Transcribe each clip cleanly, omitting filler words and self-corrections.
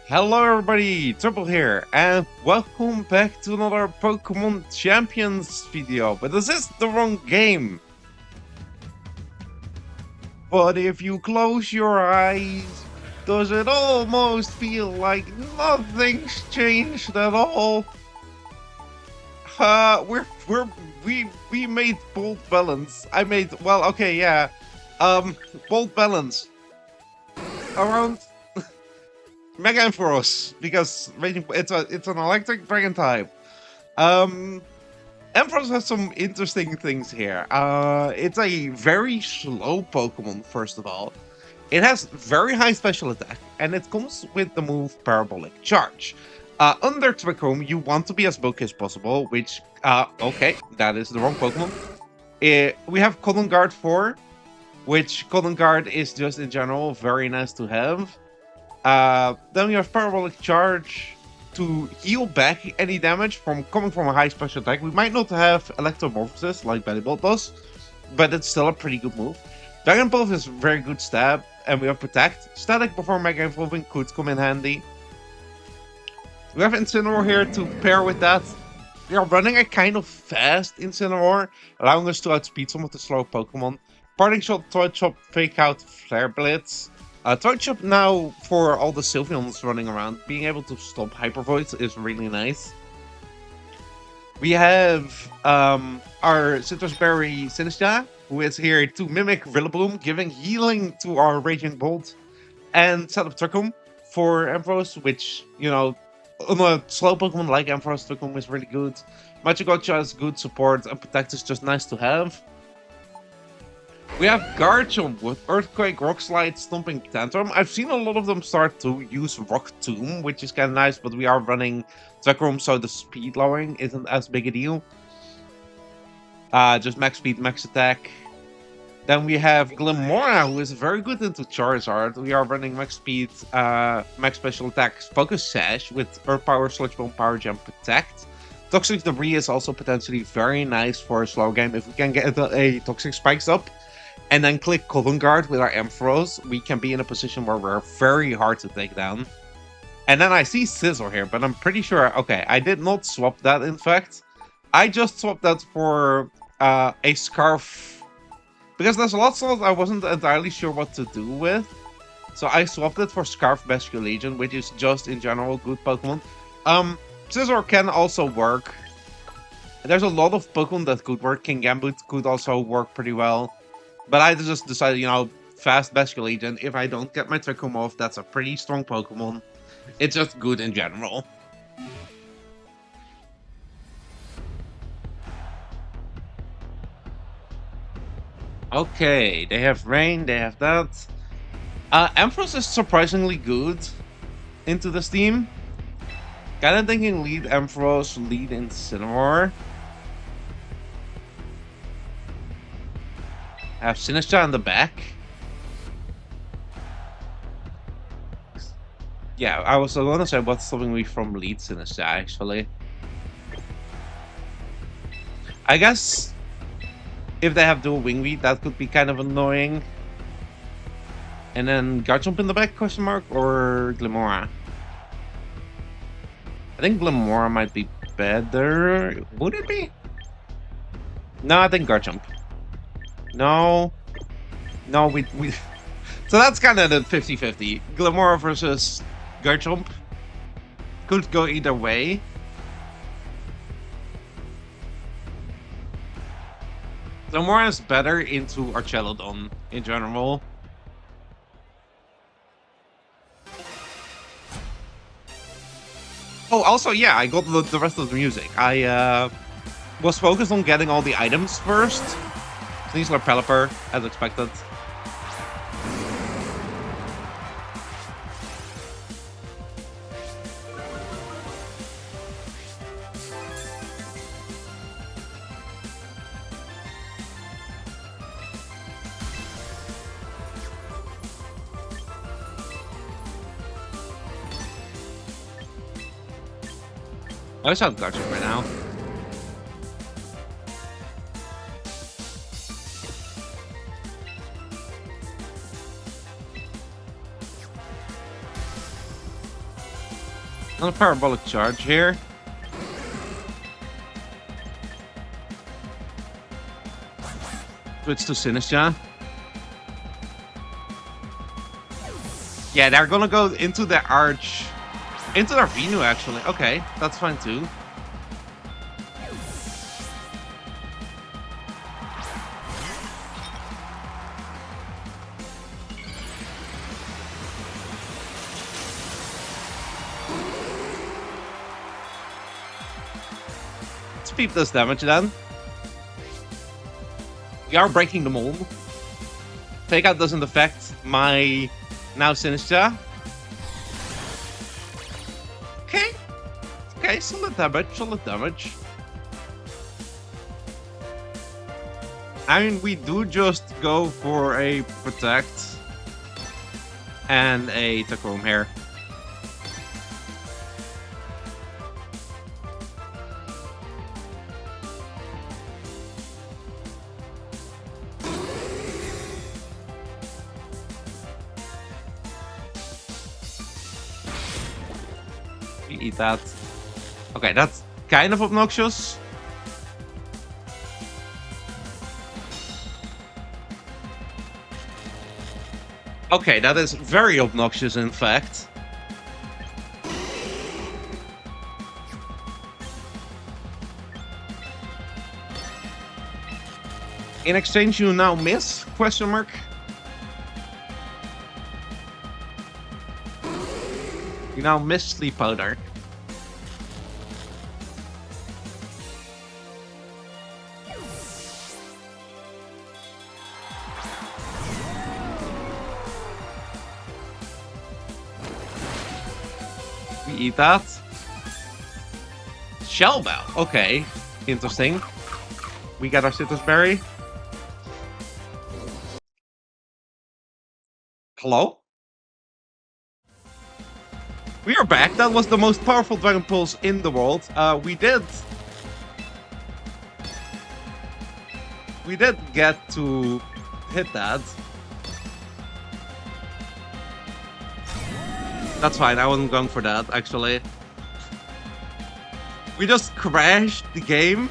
Hello everybody, Triple here, and welcome back to another Pokemon Champions video. But this is the wrong game. But if you close your eyes, does it almost feel like nothing's changed at all? We made Bold Balance. Bold Balance around Mega Ampharos, because it's an electric dragon type. Ampharos has some interesting things here. It's a very slow Pokemon, first of all. It has very high special attack, and it comes with the move Parabolic Charge. Under Trick Room, you want to be as bulky as possible, which, okay, that is the wrong Pokemon. We have Cotton Guard 4, which Cotton Guard is just in general very nice to have. Then we have Parabolic Charge to heal back any damage coming from a high special attack. We might not have Electromorphosis like Bellybolt does, but it's still a pretty good move. Dragon Pulse is a very good stab, and we have Protect. Static before Mega Evolving could come in handy. We have Incineroar here to pair with that. We are running a kind of fast Incineroar, allowing us to outspeed some of the slow Pokemon. Parting Shot, Throat Chop, Fake Out, Flare Blitz. Throat Chop now, for all the Sylveons running around, being able to stop Hyper Voids is really nice. We have our Citrus Berry Sinistcha, who is here to mimic Rillaboom, giving healing to our Raging Bolt, and set up Trick Room for Ampharos, which, you know, on a slow Pokemon like Ampharos, Trick Room is really good. Magikarp has good support, and Protect is just nice to have. We have Garchomp with Earthquake, Rock Slide, Stomping Tantrum. I've seen a lot of them start to use Rock Tomb, which is kind of nice, but we are running Trick Room, so the speed lowering isn't as big a deal. Just max speed, max attack. Then we have Glimmora, who is very good into Charizard. We are running max speed, max special attack, Focus Sash with Earth Power, Sludge Bomb, Power Jump, Protect. Toxic Debris is also potentially very nice for a slow game. If we can get a Toxic Spikes up, and then click Cotton Guard with our Ampharos, we can be in a position where we're very hard to take down. And then I see Scizor here, but I'm pretty sure... Okay, I did not swap that, in fact. I just swapped that for a Scarf. Because there's lots of I wasn't entirely sure what to do with. So I swapped it for Scarf Basculegion, which is just, in general, good Pokemon. Scizor can also work. There's a lot of Pokemon that could work. King Gambit could also work pretty well. But I just decided, you know, fast Basculegion. If I don't get my Trick Room off, that's a pretty strong Pokemon. It's just good in general. Okay, they have Rain, they have that. Ampharos is surprisingly good into this team. Kinda thinking lead Ampharos, lead Incineroar. Have Sinistcha in the back. Yeah, I was gonna say what's stopping me from lead Sinistcha, actually. I guess if they have dual Wing Beat, that could be kind of annoying. And then Garchomp in the back, question mark, or Glimmora? I think Glimmora might be better. Would it be? No, I think Garchomp. No, we so that's kind of the 50-50. Glimmora versus Garchomp could go either way. Glimmora is better into Archelodon in general. Oh, also, yeah, I got the rest of the music. I was focused on getting all the items first. Sneasler Pelipper, as expected. I wish I had Garchomp right now. On a parabolic charge here. Switch to Sinistra. Yeah, they're gonna go into the arch. Into their Venu, actually. Okay, that's fine too. Let's peep this damage then. We are breaking the mold. Takeout doesn't affect my now Sinistra. Okay. Okay, solid damage, solid damage. I mean, we do just go for a protect and a Tachrome here. You eat that. Okay, that's kind of obnoxious. Okay, that is very obnoxious, in fact. In exchange, you now miss? Question mark. You now miss Sleep Powder. We eat that. Shell Bell. Okay. Interesting. We got our Citrus Berry. Hello? We are back. That was the most powerful Dragon Pulse in the world. We did get to hit that. That's fine. I wasn't going for that, actually. We just crashed the game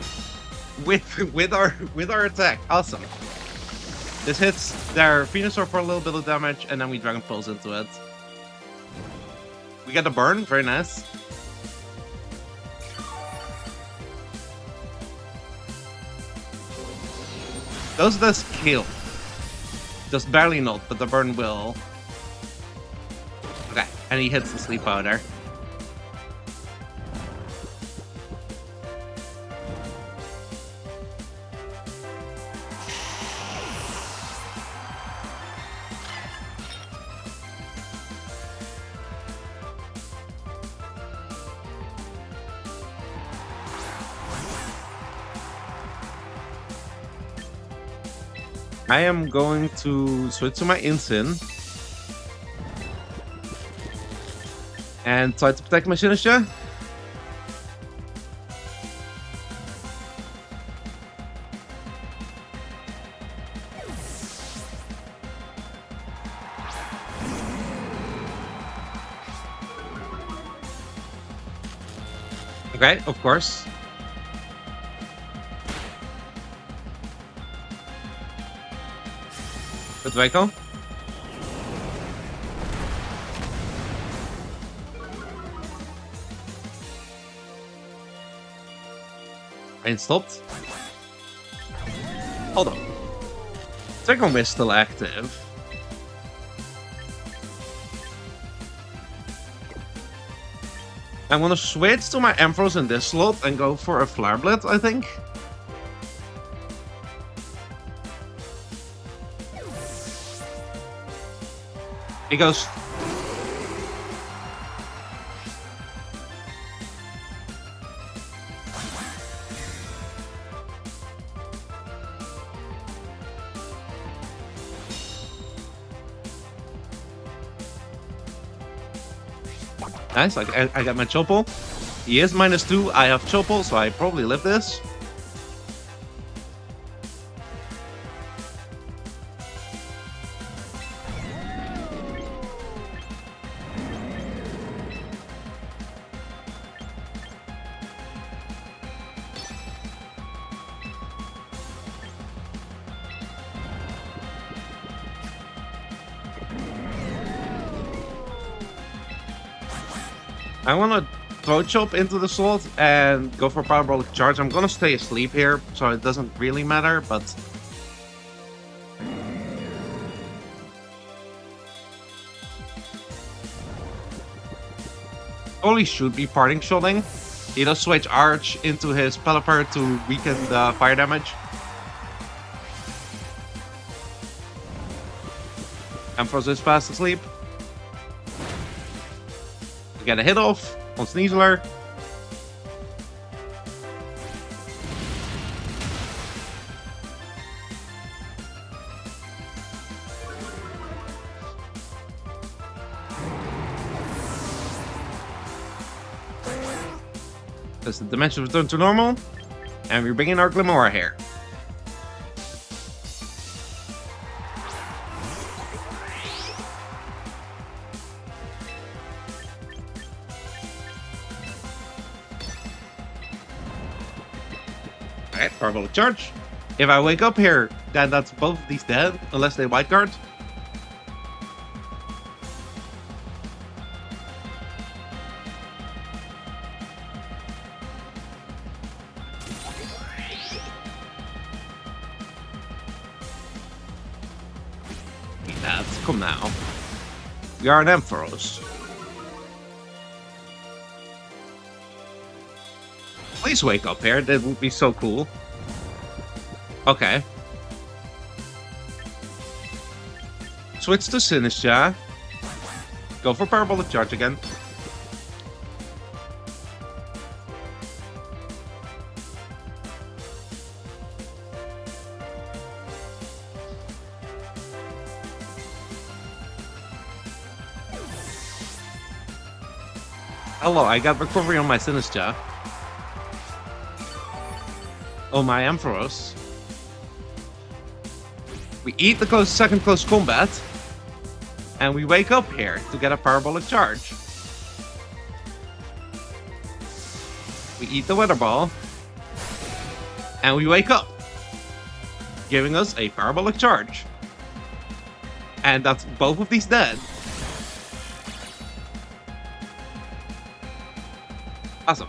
with our attack. Awesome. This hits their Venusaur for a little bit of damage, and then we Dragon Pulse into it. We get a burn. Very nice. Does this kill? Just barely not, but the burn will. Okay, and he hits the Sleep Powder. I am going to switch to my Incin and try to protect my Sinistra. Okay, of course. Good Draco. Rain stopped. Hold on. Draco is still active. I'm gonna switch to my Ampharos in this slot and go for a Flare Blitz, I think. He goes. Nice, I got my Chople. He is -2, I have Chople, so I probably live this. I want to throat chop into the slot and go for parabolic charge. I'm gonna stay asleep here, so it doesn't really matter, but Oli should be parting shotting. He does switch Arch into his Pelipper to weaken the fire damage. Ampharos is fast asleep. We get a hit off on Sneasler. As the dimensions return to normal, and we're bringing our Glimora here. Alright, parabolic charge. If I wake up here, then that's both of these dead, unless they white guard. Come now. We are an Ampharos. Please wake up here, that would be so cool. Okay. Switch to Sinistra. Go for parabolic charge again. Hello, I got recovery on my Sinistra. Oh, my Ampharos. We eat the second close combat. And we wake up here to get a parabolic charge. We eat the Weather Ball. And we wake up. Giving us a parabolic charge. And that's both of these dead. Awesome.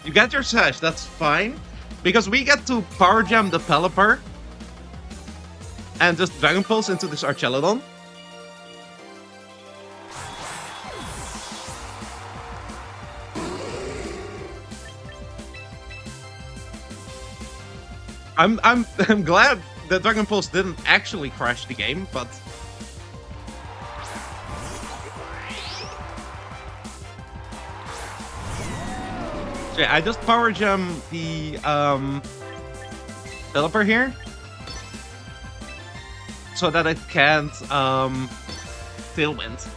You get your Sash, that's fine. Because we get to Power Jam the Pelipper. And just Dragon Pulse into this Archelodon. I'm glad that Dragon Pulse didn't actually crash the game, but so yeah, I just Power Gem the Pelipper here so that it can't Tailwind.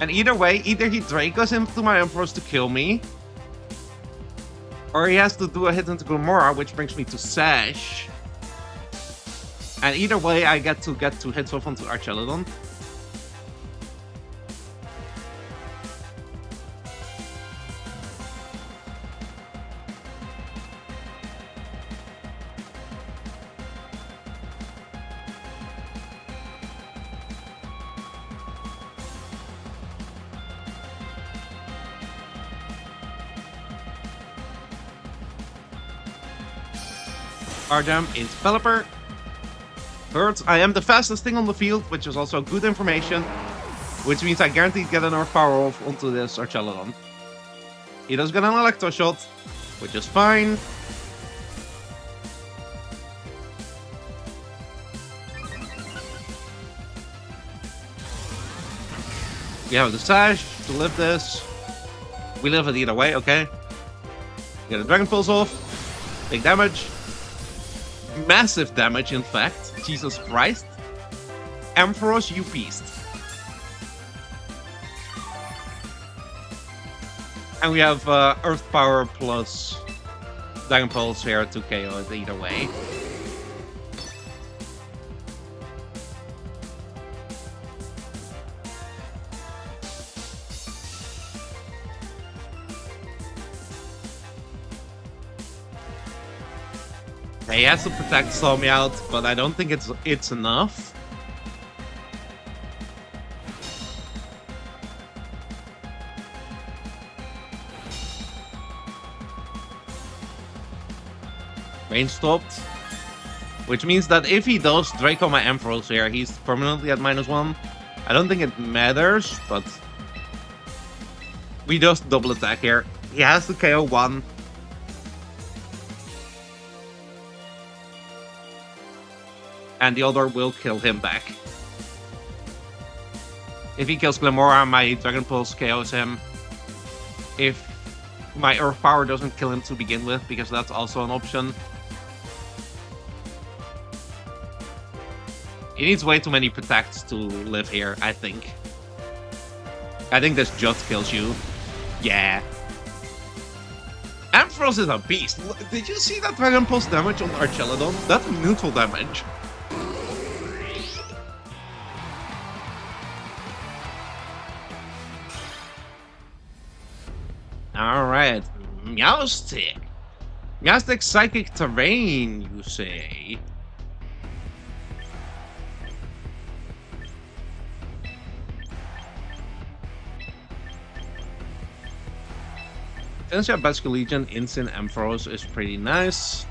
And either way, either he Dracos into my Ampharos to kill me, or he has to do a hit into Glimora, which brings me to Sash. And either way, I get two hits off onto Archelodon. Jam is Pelipper. Third, I am the fastest thing on the field, which is also good information, which means I guaranteed get enough power off onto this Archelodon. He does get an Electro Shot, which is fine. We have the Sash to live this. We live it either way, okay? Get a Dragon Pulse off. Big damage. Massive damage, in fact. Jesus Christ. Ampharos, you beast. And we have Earth Power plus Dragon Pulse here to KO it either way. He has to protect Slow Me Out, but I don't think it's enough. Range stopped. Which means that if he does Draco my Ampharos here, he's permanently at -1. I don't think it matters, but we just double attack here. He has to KO 1. And the other will kill him back. If he kills Glamora, my Dragon Pulse KOs him. If my Earth Power doesn't kill him to begin with, because that's also an option. He needs way too many protects to live here, I think. I think this just kills you. Yeah. Ampharos is a beast. Did you see that Dragon Pulse damage on Archelodon? That's neutral damage. Alright. Meowstic. Meowstic Psychic Terrain, you say? Since you have Basic Legion, Instant Ampharos is pretty nice.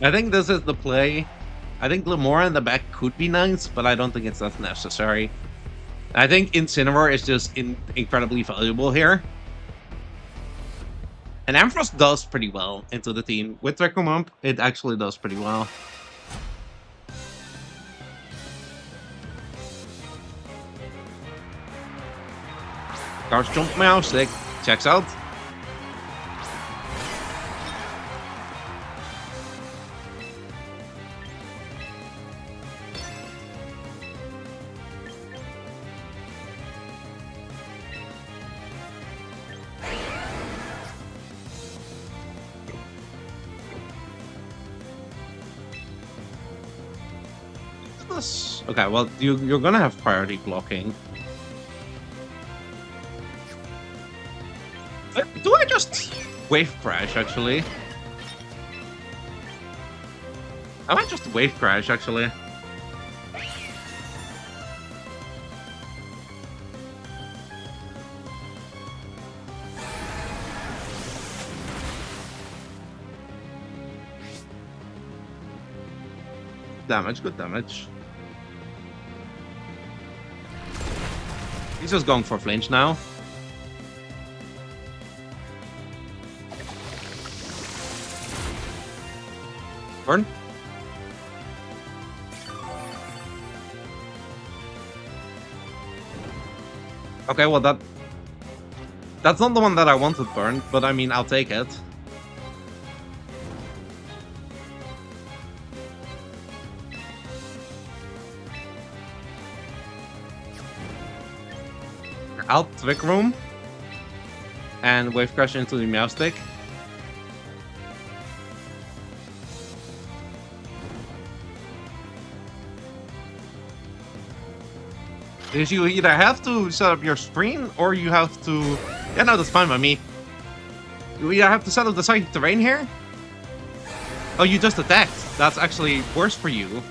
I think this is the play. I think Glamora in the back could be nice, but I don't think it's that necessary. I think Incineroar is just incredibly valuable here. And Ampharos does pretty well into the team. With Dracomump, it actually does pretty well. Charge Jump Meowstic. Checks out. Okay, well, you're gonna have priority blocking. Do I just Wave Crash, actually? I might just Wave Crash, actually. Damage, good damage. He's just going for flinch now. Burn. Okay, well that's not the one that I wanted burned, but I mean, I'll take it. I'll Trick Room and Wave Crash into the Meowstic. Because you either have to set up your screen or you have to... Yeah, no, that's fine by me. You either have to set up the Psychic Terrain here. Oh, you just attacked. That's actually worse for you.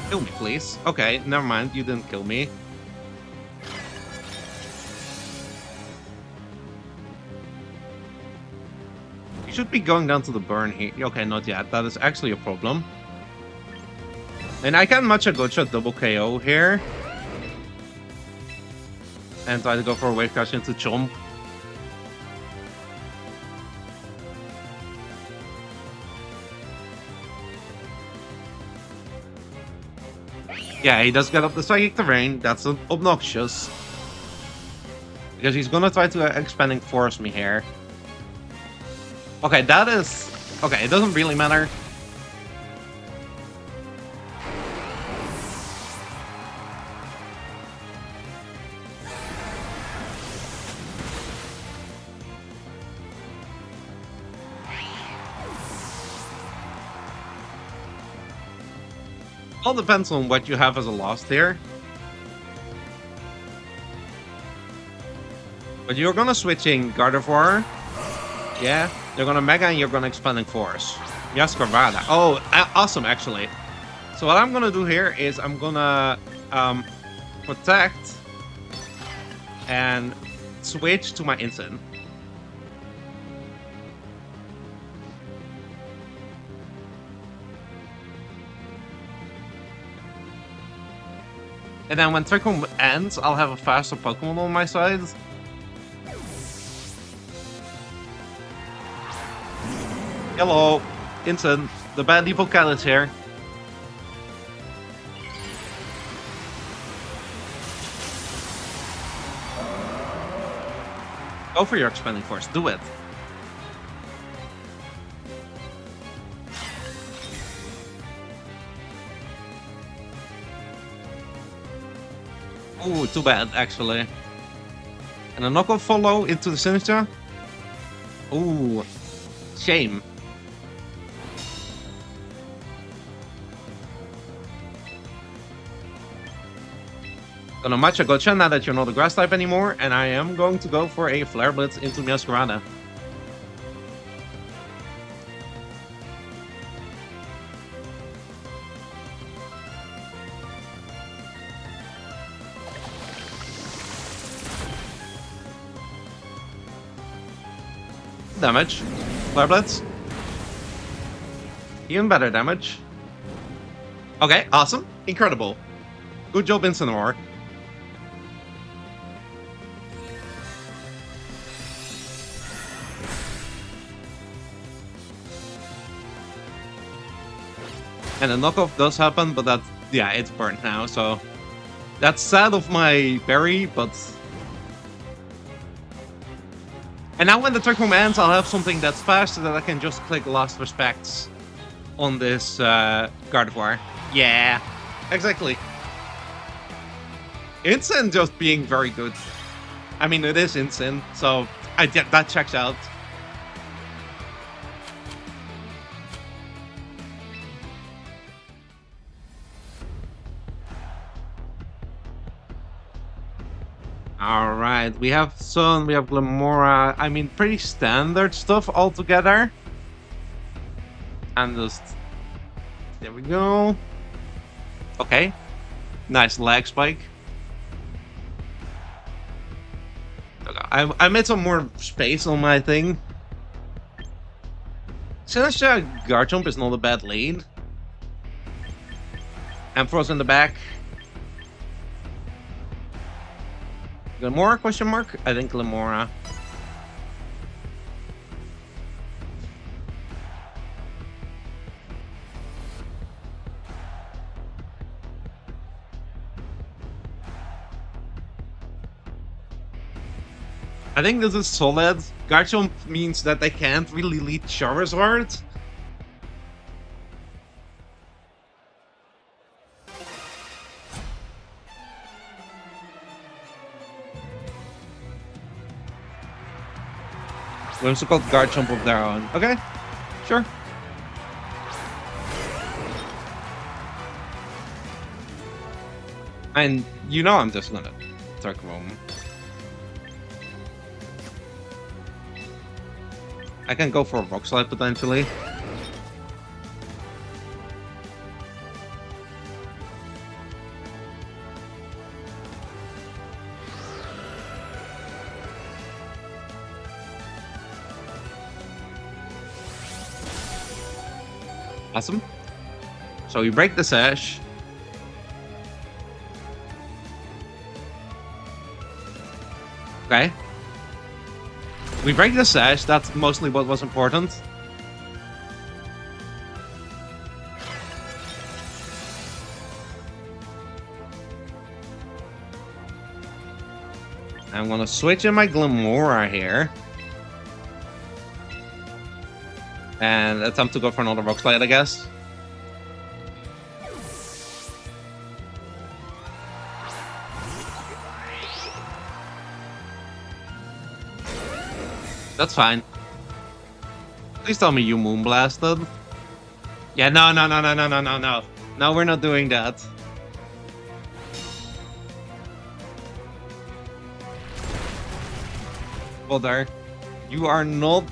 Kill me, please. Okay, never mind. You didn't kill me. You should be going down to the burn here. Okay, not yet. That is actually a problem. And I can match a good shot double KO here. And try to go for a Wave Crash into Chomp. Yeah, he does get up the psychic terrain. That's obnoxious. Because he's gonna try to expanding force me here. Okay, that is... Okay, it doesn't really matter. All depends on what you have as a lost here. But you're gonna switching Gardevoir. Yeah, you're gonna Mega and you're gonna Expanding Force. Yaskarvada. Oh, awesome, actually. So what I'm gonna do here is I'm gonna protect and switch to my Instant. And then when Trick Room ends, I'll have a faster Pokemon on my side. Hello, Instant. The bad evil cat is here. Go for your Expanding Force. Do it. Ooh, too bad, actually. And a knockoff follow into the Sinister. Ooh, shame. Gonna match a gotcha now that you're not a grass type anymore, and I am going to go for a Flare Blitz into Meowscarada. Damage. Flare Blitz. Even better damage. Okay, awesome. Incredible. Good job, Incineroar. And a knockoff does happen, but that, yeah, it's burnt now, so... That's sad of my berry, but... And now when the Trick Room ends, I'll have something that's fast so that I can just click Last Respects on this Gardevoir. Yeah, exactly. Instant just being very good. I mean, it is Instant, so that checks out. Alright, we have Sun, we have Glamora. I mean, pretty standard stuff altogether. And just... There we go. Okay. Nice lag spike. Okay, I made some more space on my thing. Sinistcha Garchomp is not a bad lead. Ampharos in the back. Glamora, question mark? I think Glamora. I think this is solid. Garchomp means that they can't really lead Charizard. Whimsical Garchomp of their own. Okay, sure. And you know I'm just gonna Dark Room. I can go for a Rock Slide potentially. Awesome. So we break the sash. Okay. We break the sash, that's mostly what was important. I'm gonna switch in my Glimora here. And attempt to go for another Rock Slide, I guess. That's fine. Please tell me you Moonblasted. Yeah, no. No, we're not doing that. Well, there. You are not...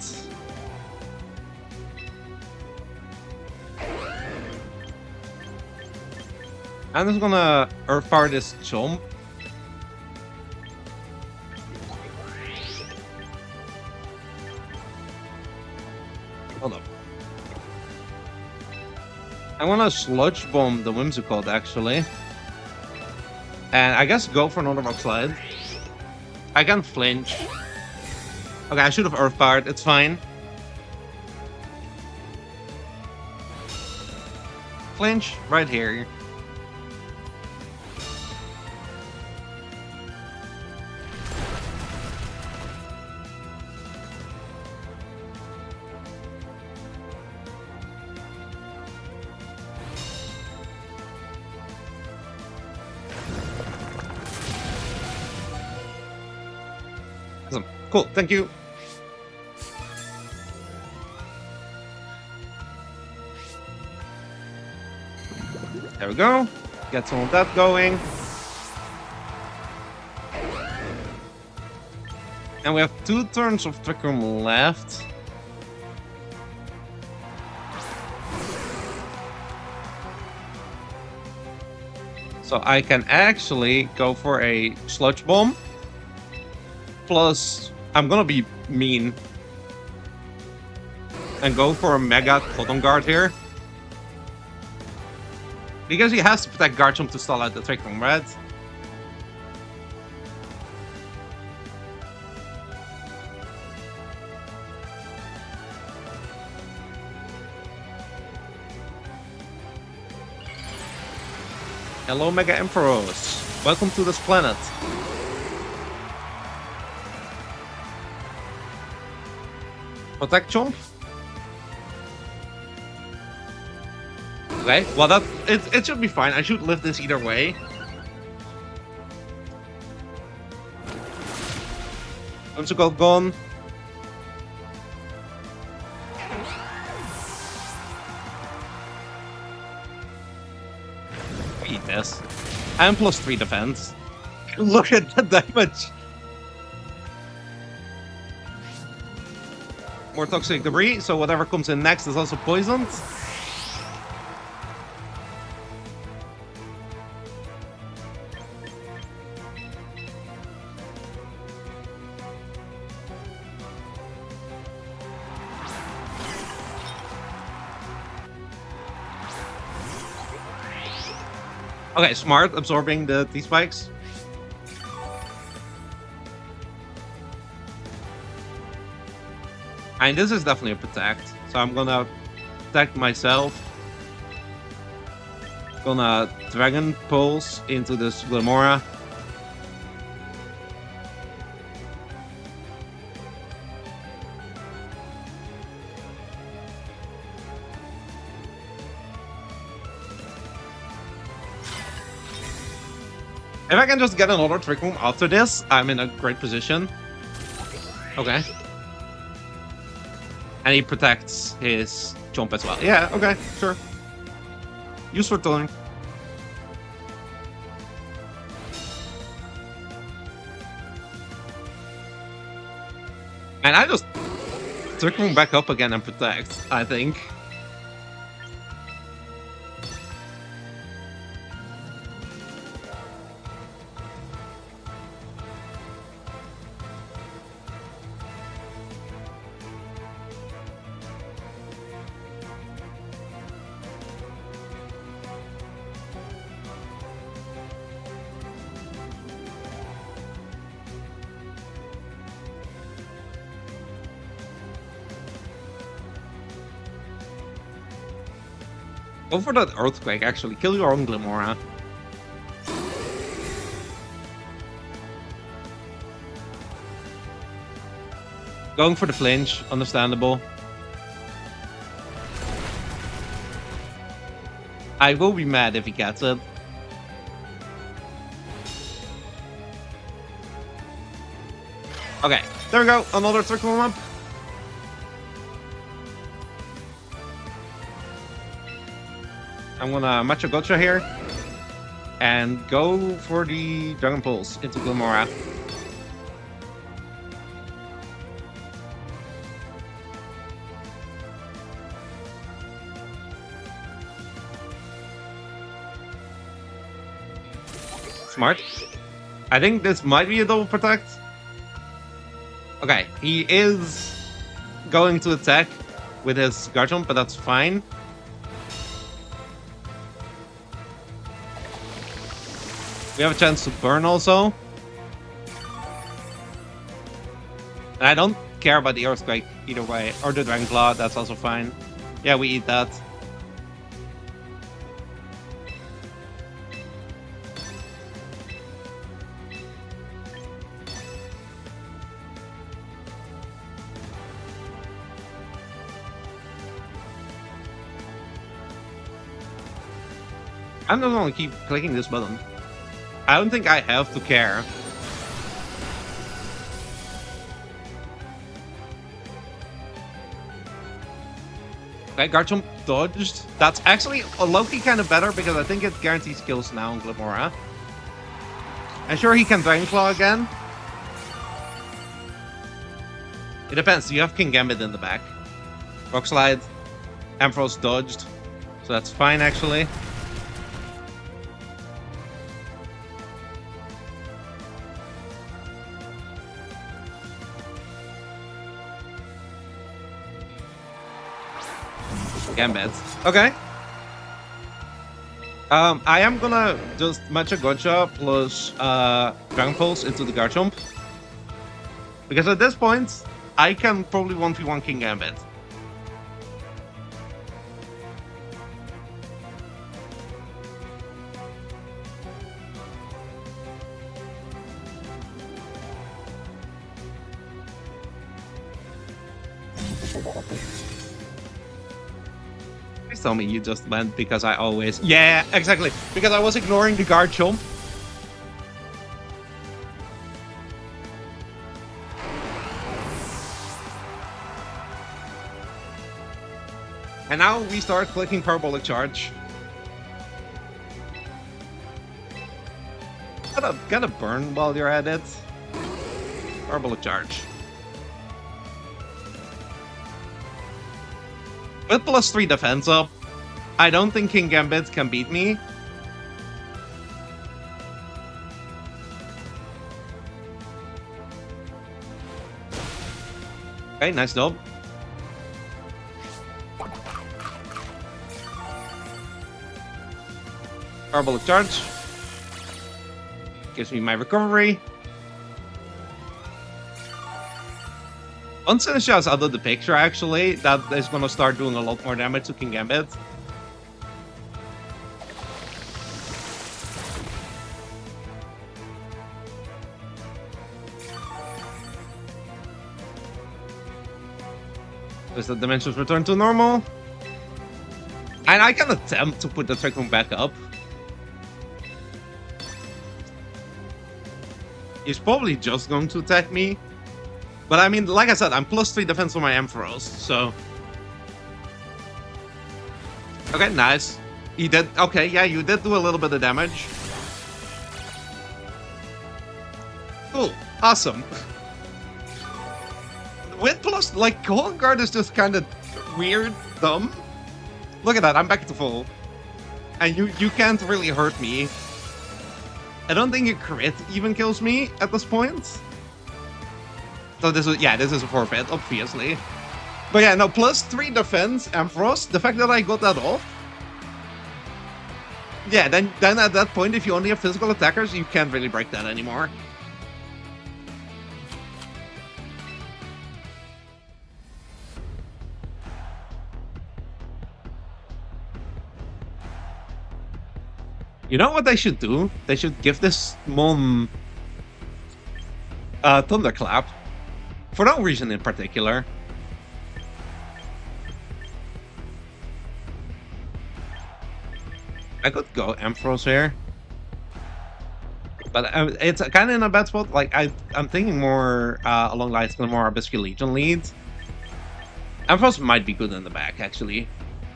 I'm just gonna Earthfire this Chomp. Hold up. I want to Sludge Bomb the Whimsicott, actually. And I guess go for another Rock Slide. I can flinch. Okay, I should have Earthfired. It's fine. Flinch right here. Awesome. Cool, thank you. There we go. Get some of that going. And we have 2 turns of Trick Room left. So I can actually go for a Sludge Bomb. Plus, I'm gonna be mean and go for a Mega Cotton Guard here. Because he has to protect Garchomp to stall out the Trick Room, right? Hello, Mega Ampharos. Welcome to this planet. Protect Chomp. Okay, well it should be fine. I should live this either way. Whimsicott gone. Eat this. And +3 defense. Look at the damage. More toxic debris, so whatever comes in next is also poisoned. Okay, smart, absorbing the T-Spikes. And this is definitely a protect, so I'm gonna protect myself. Gonna Dragon Pulse into this Glimora. If I can just get another Trick Room after this, I'm in a great position. Okay. And he protects his Chomp as well. Yeah, okay, sure. Use for Tooling. And I just Trick Room back up again and protect, I think. Go for that Earthquake, actually. Kill your own Glimora. Going for the flinch, understandable. I will be mad if he gets it. Okay, there we go. Another circle up. I'm gonna match a gotcha here and go for the Dragon Pulse into Glimora. Smart. I think this might be a double protect. Okay, he is going to attack with his guard jump, but that's fine. We have a chance to burn also. And I don't care about the Earthquake either way. Or the Dragon Claw, that's also fine. Yeah, we eat that. I'm not gonna keep clicking this button. I don't think I have to care. Okay, guard jump dodged. That's actually a low-key kind of better because I think it guarantees kills now on Glimora. I'm sure he can Dragon Claw again. It depends. You have King Gambit in the back. Rock Slide. Ampharos dodged. So that's fine actually. Gambit. Okay. I am gonna just match a gotcha plus Dragon Pulse into the guard jump. Because at this point, I can probably 1v1 King Gambit. Please tell me you just went because I always... Yeah, exactly. Because I was ignoring the guard jump. And now we start clicking Parabolic Charge. Gotta burn while you're at it. Parabolic Charge. With +3 defense up, I don't think King Gambit can beat me. Okay, nice job. Parabolic Charge. Gives me my recovery. Once Sinisha is out of the picture, actually, that is going to start doing a lot more damage to King Gambit. Does the dimensions return to normal? And I can attempt to put the Trick Room back up. He's probably just going to attack me. But I mean, like I said, I'm +3 defense for my Ampharos, so... Okay, nice. He did... Okay, yeah, you did do a little bit of damage. Cool. Awesome. With plus, like, Cold Guard is just kind of weird, dumb. Look at that, I'm back to full. And you can't really hurt me. I don't think a crit even kills me at this point. So this is, yeah, this is a forfeit, obviously. But yeah, no, +3 defense, Ampharos. The fact that I got that off. Yeah, then at that point, if you only have physical attackers, you can't really break that anymore. You know what they should do? They should give this mom Thunderclap. For no reason in particular. I could go Ampharos here. But it's kind of in a bad spot. Like, I'm thinking more along lines of the more Abyssal Legion leads. Ampharos might be good in the back, actually.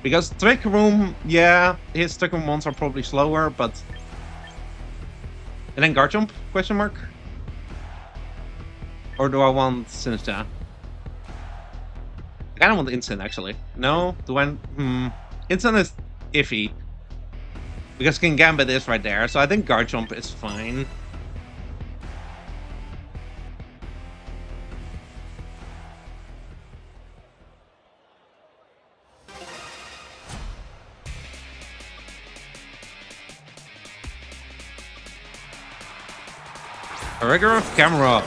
Because Trick Room, yeah, his Trick Room ones are probably slower, but... And then Guard Jump, question mark? Or do I want Sinister? I kind of want Instant, actually. No? Do I... Instant is iffy. Because King Gambit is right there, so I think Guard Jump is fine. A rigor of Camelot.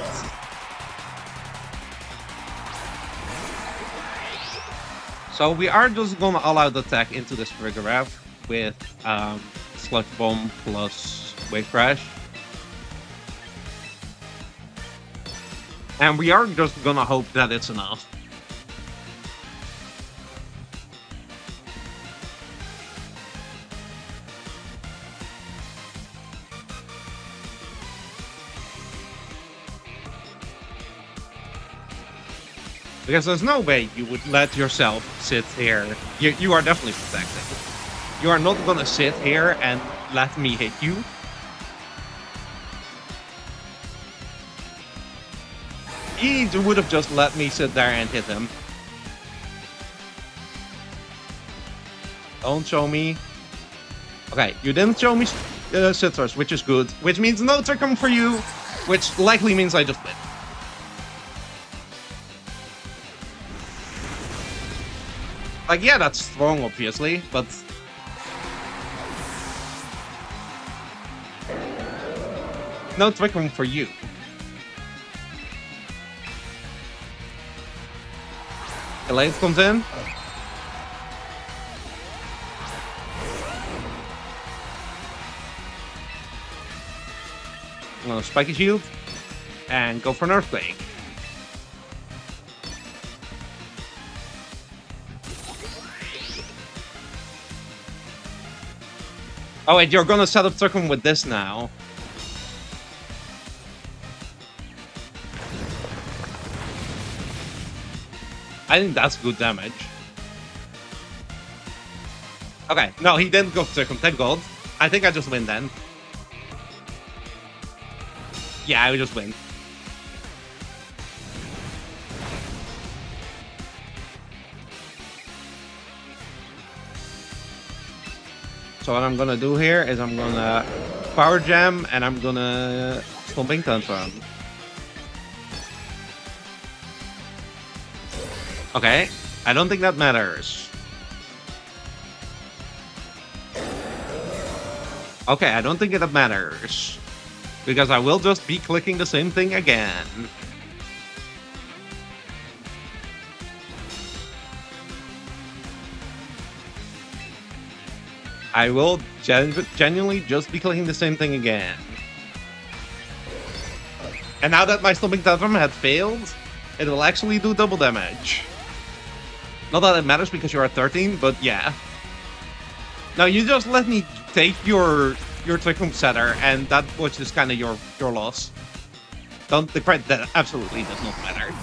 So we are just gonna all-out attack into this Rigoraf with Sludge Bomb plus Wave Crash. And we are just gonna hope that it's enough. Because there's no way you would let yourself sit here. You are definitely protected. You are not gonna sit here and let me hit you. He would have just let me sit there and hit him. Don't show me. Okay, you didn't show me Citrus, which is good. Which means no Trick Room for you, which likely means I just win. Like, yeah, that's strong, obviously, but... No Trick Room for you. Elaine comes in. I'm gonna spike a shield and go for an Earthquake. Oh wait, you're gonna set up Trick Room with this now. I think that's good damage. Okay, no, he didn't go for Trick Room, thank God. I think I just win then. Yeah, I just win. So what I'm gonna do here is I'm gonna Power Jam and I'm gonna Stomping Tantrum. Okay, I don't think that matters. Okay, I don't think that matters. Because I will just be clicking the same thing again. I will genuinely just be clicking the same thing again. And now that my Stomping Tantrum had failed, it will actually do double damage. Not that it matters because you're at 13, but yeah. Now you just let me take your Trick Room setter, and that was just kind of your loss. The credit that absolutely does not matter.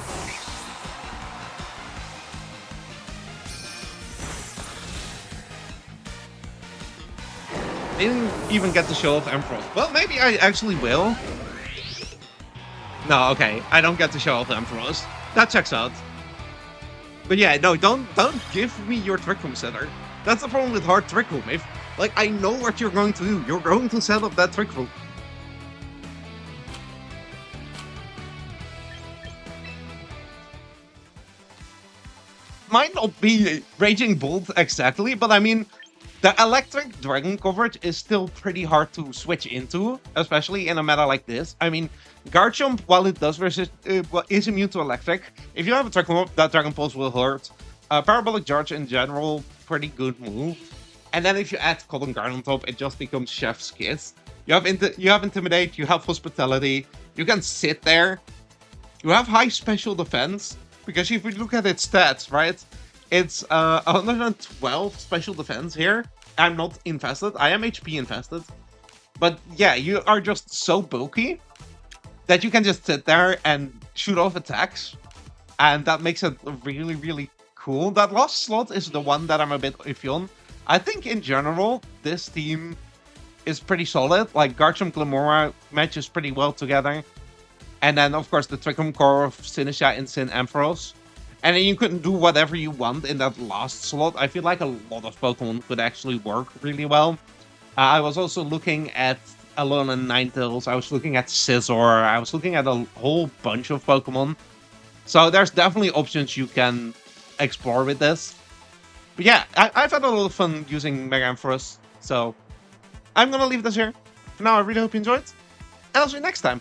Didn't even get to show off Ampharos. Well, maybe I actually will. No, okay, I don't get to show off Ampharos. That checks out. But yeah, no, don't give me your Trick Room setter. That's the problem with hard Trick Room. If, like, I know what you're going to do. You're going to set up that Trick Room. Might not be Raging Bolt exactly, but I mean, the electric dragon coverage is still pretty hard to switch into, especially in a meta like this. I mean, Guard Jump, while it does resist, is immune to electric. If you have a Dragon Pulse, that Dragon Pulse will hurt. Parabolic Charge in general, pretty good move. And then if you add Cotton Guard on top, it just becomes Chef's Kiss. You have Intimidate, you have Hospitality, you can sit there. You have high special defense, because if we look at its stats, right, it's 112 special defense here. I'm not infested. I am HP infested. But yeah, you are just so bulky that you can just sit there and shoot off attacks. And that makes it really, really cool. That last slot is the one that I'm a bit iffy on. I think in general, this team is pretty solid. Like, Garchomp Glamora matches pretty well together. And then, of course, the Trichum Core of Sinistcha and Sin Ampharos. And then you can do whatever you want in that last slot. I feel like a lot of Pokemon could actually work really well. I was also looking at Alolan Ninetales. I was looking at Scizor. I was looking at a whole bunch of Pokemon. So there's definitely options you can explore with this. But yeah, I've had a lot of fun using Mega Ampharos. So I'm going to leave this here. For now, I really hope you enjoyed. And I'll see you next time.